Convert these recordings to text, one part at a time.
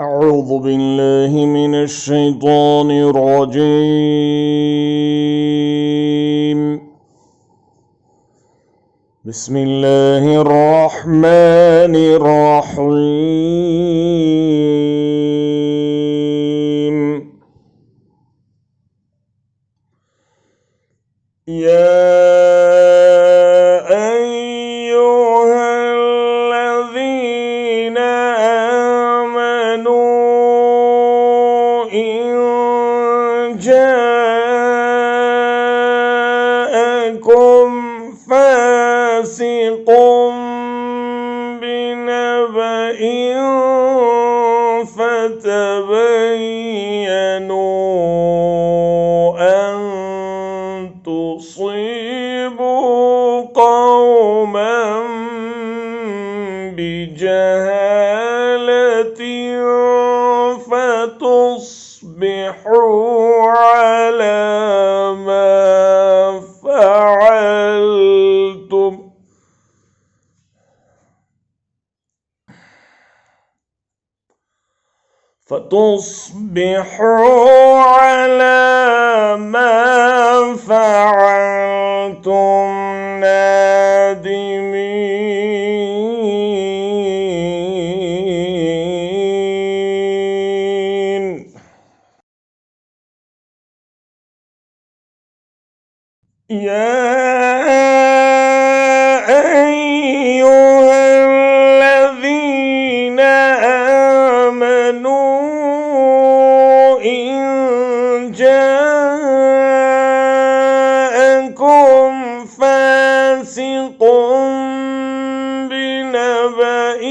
أعوذ بالله من الشيطان الرجيم. بسم الله الرحمن الرحيم. يا أيها الذين آمنوا إن جاءكم فاسق بنبأ فتبينوا أن تصيبوا قوما بجهالة فتصبحوا على ما فعلتم نادمين. يا أيها الذين آمنوا إن جاءكم فاسق بنبأ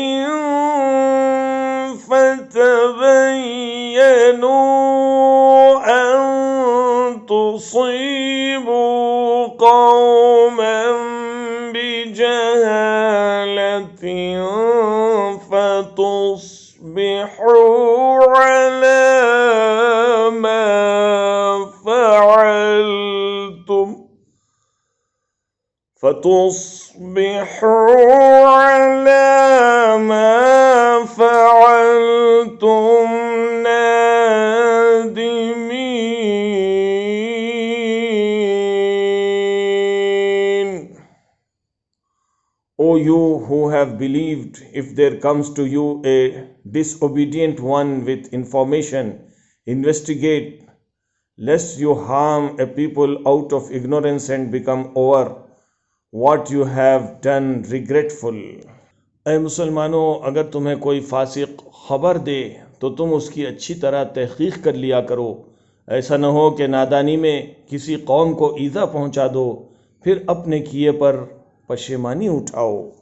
فتبينوا أن تصيبوا قوما بجهالة فتصبحوا على ما فعلتم نادمين. O you who have believed, if there comes to you a disobedient one with information, investigate, lest you harm a people out of ignorance and become over what you have done regretful. ऐ मुसलमानों, अगर तुम्हें कोई फासिक खबर दे तो तुम उसकी अच्छी तरह तहकीक कर लिया करो। ऐसा न हो कि नादानी में किसी कौम को ईज़ा पहुंचा दो, फिर अपने किए पर पशेमानी उठाओ।